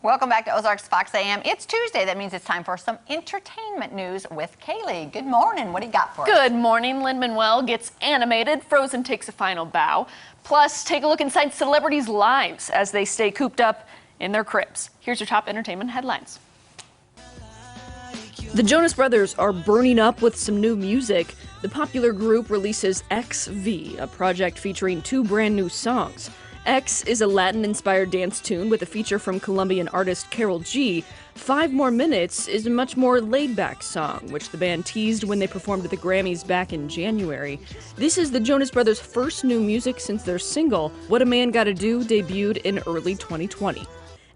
Welcome back to Ozarks Fox AM. It's Tuesday. That means it's time for some entertainment news with Kaylee. Good morning. What do you got for us? Good morning. Lin-Manuel gets animated. Frozen takes a final bow. Plus, take a look inside celebrities' lives as they stay cooped up in their cribs. Here's your top entertainment headlines. The Jonas Brothers are burning up with some new music. The popular group releases XV, a project featuring 2 brand new songs. X is a Latin-inspired dance tune with a feature from Colombian artist Carol G. 5 More Minutes is a much more laid-back song, which the band teased when they performed at the Grammys back in January. This is the Jonas Brothers' first new music since their single, What a Man Gotta Do, debuted in early 2020.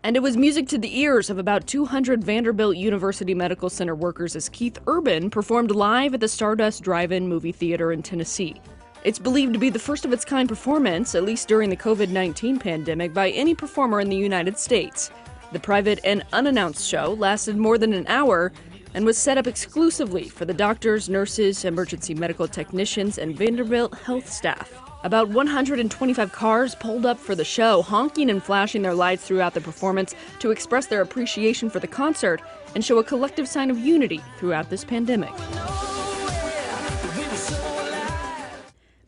And it was music to the ears of about 200 Vanderbilt University Medical Center workers as Keith Urban performed live at the Stardust Drive-In movie theater in Tennessee. It's believed to be the first of its kind performance, at least during the COVID-19 pandemic, by any performer in the United States. The private and unannounced show lasted more than an hour and was set up exclusively for the doctors, nurses, emergency medical technicians, and Vanderbilt health staff. About 125 cars pulled up for the show, honking and flashing their lights throughout the performance to express their appreciation for the concert and show a collective sign of unity throughout this pandemic.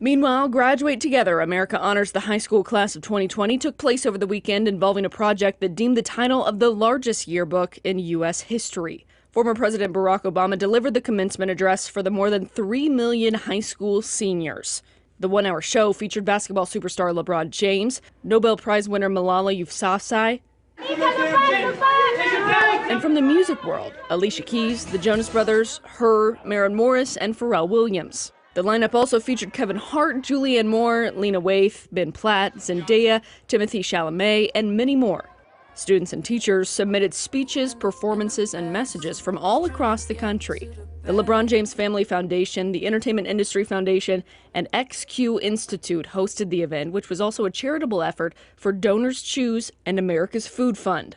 Meanwhile, Graduate Together, America Honors the high school class of 2020 took place over the weekend involving a project that deemed the title of the largest yearbook in U.S. history. Former President Barack Obama delivered the commencement address for the more than 3 million high school seniors. The one-hour show featured basketball superstar LeBron James, Nobel Prize winner Malala Yousafzai, and from the music world, Alicia Keys, the Jonas Brothers, Her, Maren Morris, and Pharrell Williams. The lineup also featured Kevin Hart, Julianne Moore, Lena Waithe, Ben Platt, Zendaya, Timothée Chalamet, and many more. Students and teachers submitted speeches, performances, and messages from all across the country. The LeBron James Family Foundation, the Entertainment Industry Foundation, and XQ Institute hosted the event, which was also a charitable effort for Donors Choose and America's Food Fund.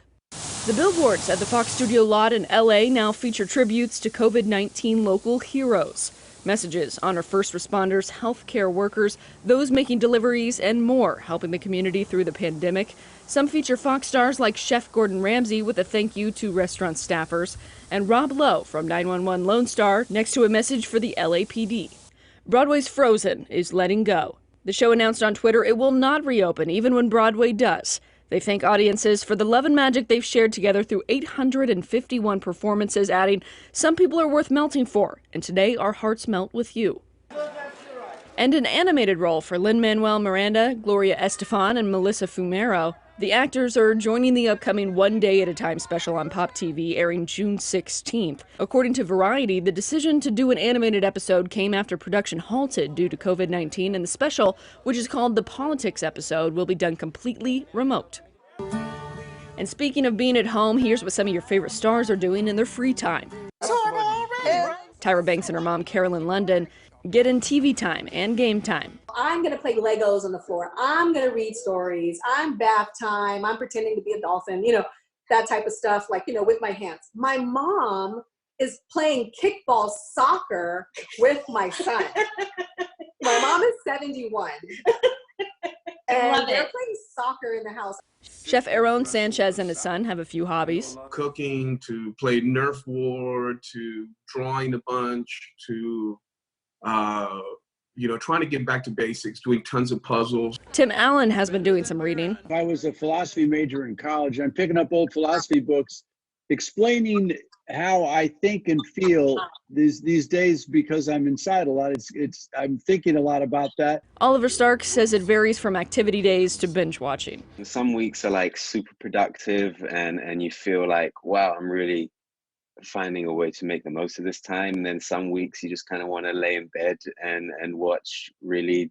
The billboards at the Fox Studio lot in LA now feature tributes to COVID-19 local heroes. Messages honor first responders, healthcare workers, those making deliveries, and more, helping the community through the pandemic. Some feature Fox stars like Chef Gordon Ramsay with a thank you to restaurant staffers, and Rob Lowe from 911 Lone Star next to a message for the LAPD. Broadway's Frozen is letting go. The show announced on Twitter it will not reopen even when Broadway does. They thank audiences for the love and magic they've shared together through 851 performances, adding, "Some people are worth melting for, and today our hearts melt with you." And an animated role for Lin-Manuel Miranda, Gloria Estefan, and Melissa Fumero. The actors are joining the upcoming One Day at a Time special on Pop TV, airing June 16th. According to Variety, the decision to do an animated episode came after production halted due to COVID-19, and the special, which is called the Politics episode, will be done completely remote. And speaking of being at home, here's what some of your favorite stars are doing in their free time. Tyra Banks and her mom, Carolyn London, get in TV time and game time. I'm going to play Legos on the floor. I'm going to read stories. I'm bath time. I'm pretending to be a dolphin, that type of stuff, with my hands. My mom is playing kickball soccer with my son. My mom is 71. And they're playing soccer in the house. Chef Aaron Sanchez and his son have a few hobbies. Cooking, to play Nerf War, to drawing a bunch, to trying to get back to basics, doing tons of puzzles. Tim Allen has been doing some reading. I was a philosophy major in college. I'm picking up old philosophy books, explaining how I think and feel these days because I'm inside a lot. I'm thinking a lot about that. Oliver Stark says it varies from activity days to binge watching. Some weeks are super productive and you feel like, wow, I'm really finding a way to make the most of this time. And then some weeks you just kind of want to lay in bed and watch really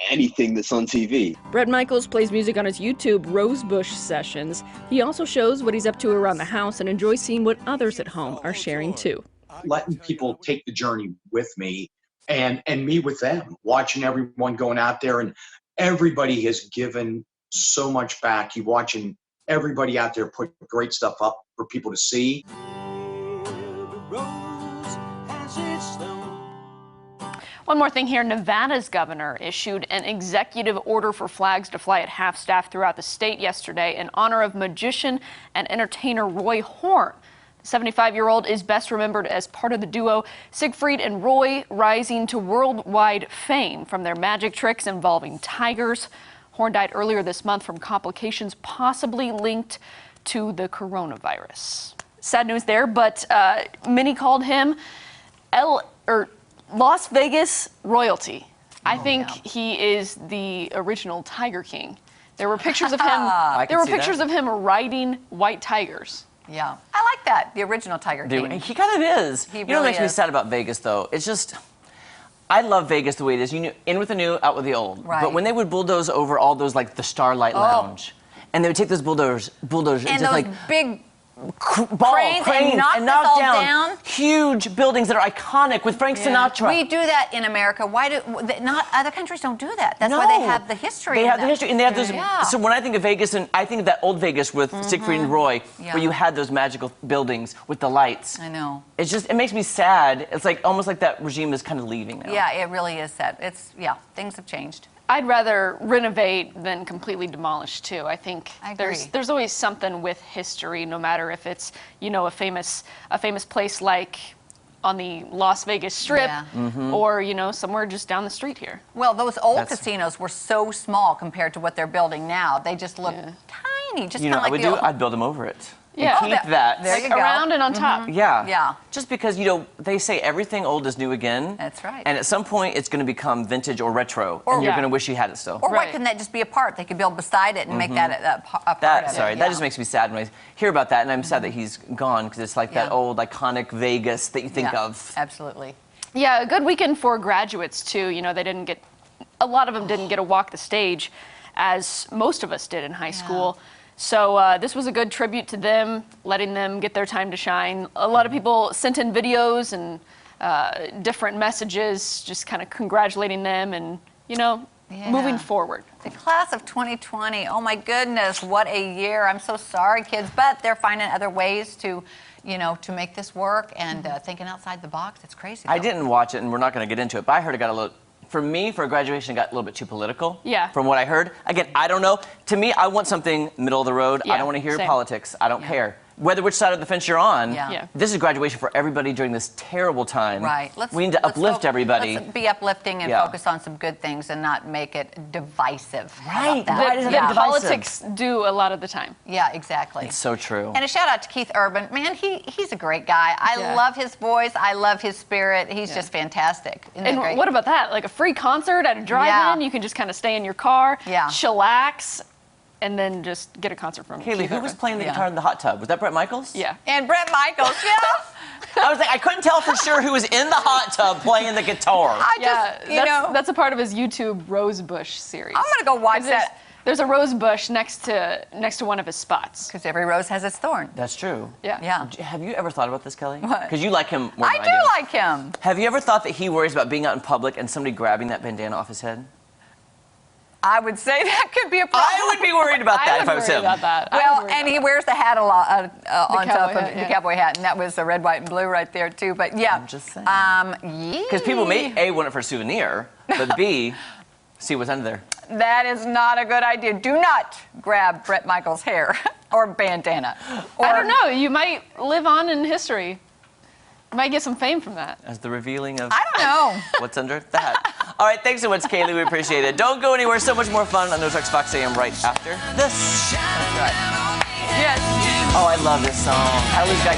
anything that's on TV. Bret Michaels plays music on his YouTube Rosebush Sessions. He also shows what he's up to around the house and enjoys seeing what others at home are sharing too. Letting people take the journey with me and me with them, watching everyone going out there, and everybody has given so much back. You're watching everybody out there put great stuff up for people to see. One more thing here, Nevada's governor issued an executive order for flags to fly at half-staff throughout the state yesterday in honor of magician and entertainer Roy Horn. The 75-year-old is best remembered as part of the duo Siegfried and Roy, rising to worldwide fame from their magic tricks involving tigers. Horn died earlier this month from complications possibly linked to the coronavirus. Sad news there, but many called him Las Vegas royalty. I think he is the original Tiger King. There were pictures of him. There were pictures of him riding white tigers. Yeah, I like that. The original Tiger King. He kind of is. He You know what really makes me is. sad about Vegas, though? It's just, I love Vegas the way it is. You know, in with the new, out with the old. Right. But when they would bulldoze over all those, like the Starlight Lounge, and they would take those bulldozers, And just those like big cranes and knock us all down. huge buildings that are iconic with Frank Sinatra. We do that in America. Why do not other countries don't do that? That's why they have the history. They in have the them. history, and they have those. Yeah. So when I think of Vegas, and I think of that old Vegas with Siegfried and Roy, Yeah. where you had those magical buildings with the lights. I know. It's just, it makes me sad. It's like almost like that regime is kind of leaving now. Yeah, it really is sad. Things have changed. I'd rather renovate than completely demolish too. I think I agree. there's always something with history, no matter if it's, you know, a famous place like on the Las Vegas Strip, Yeah. or, you know, somewhere just down the street here. Well, those old casinos were so small compared to what they're building now. They just look tiny, just You kind know, of I like would the do. old. I'd build them over it. Yeah. And keep that. There you go. Around and on top. Yeah. Yeah. Just because, you know, they say everything old is new again. That's right. And at some point, it's going to become vintage or retro, Or- and you're Yeah. going to wish you had it still. Or why Right. couldn't that just be a part? They could build beside it and make that a part of That it. that just makes me sad when I hear about that, and I'm sad that he's gone because it's like that Yeah. old iconic Vegas that you think Yeah, of. Absolutely. Yeah, a good weekend for graduates too. You know, a lot of them didn't get to walk the stage as most of us did in high school. So this was a good tribute to them, letting them get their time to shine. A lot of people sent in videos and different messages, just kind of congratulating them and, you know, moving forward. The class of 2020, oh my goodness, what a year. I'm so sorry, kids, but they're finding other ways to, you know, to make this work and thinking outside the box. It's crazy. I though. didn't watch it, and we're not going to get into it, but I heard it got a little, for me, for a graduation, it got a little bit too political. Yeah. From what I heard. Again, I don't know. To me, I want something middle of the road. I Yeah, don't want to hear same. politics. I don't care. Whether which side of the fence you're on, Yeah. this is graduation for everybody during this terrible time. Right. We need to uplift everybody. Let's be uplifting and Yeah. focus on some good things and not make it divisive. How Right. about that? Why does it That get divisive? politics do a lot of the time. Yeah, exactly. It's so true. And a shout out to Keith Urban. Man, he's a great guy. I Yeah. love his voice. I love his spirit. He's just fantastic. Isn't that And great? what about that? Like a free concert at a drive-in? Yeah. You can just kind of stay in your car, Yeah. chillax, and then just get a concert from Kaylee, Keith who was Urban. playing the guitar in the hot tub? Was that Brett Michaels? Yeah. And Brett Michaels, yeah. I was like, I couldn't tell for sure who was in the hot tub playing the guitar. I Yeah, just, you know, that's a part of his YouTube Rosebush series. I'm gonna go watch 'Cause there's- that. There's a rose bush next to one of his spots. Because every rose has its thorn. That's true. Yeah. Yeah. Have you ever thought about this, Kelly? What? Because you like him more I than do I do. like him. Have you ever thought that he worries about being out in public and somebody grabbing that bandana off his head? I would say that could be a problem. I would be worried about that I if would I was worry him. about that. I would Well, worry and about he that. wears the hat a lot on top cowboy of hat, the yeah. cowboy hat, and that was the red, white, and blue right there too. But yeah, I'm just saying. yeah. Because people may A, want it for a souvenir, but B, see what's under there. That is not a good idea. Do not grab Brett Michaels' hair or bandana. Or, I don't know. You might live on in history. You might get some fame from that. As the revealing of I don't know. what's under the hat. All right, thanks so much, Kaylee. We appreciate it. Don't go anywhere. So much more fun on Ozarks Fox AM right after this. That's right. Yes. Oh, I love this song. I always got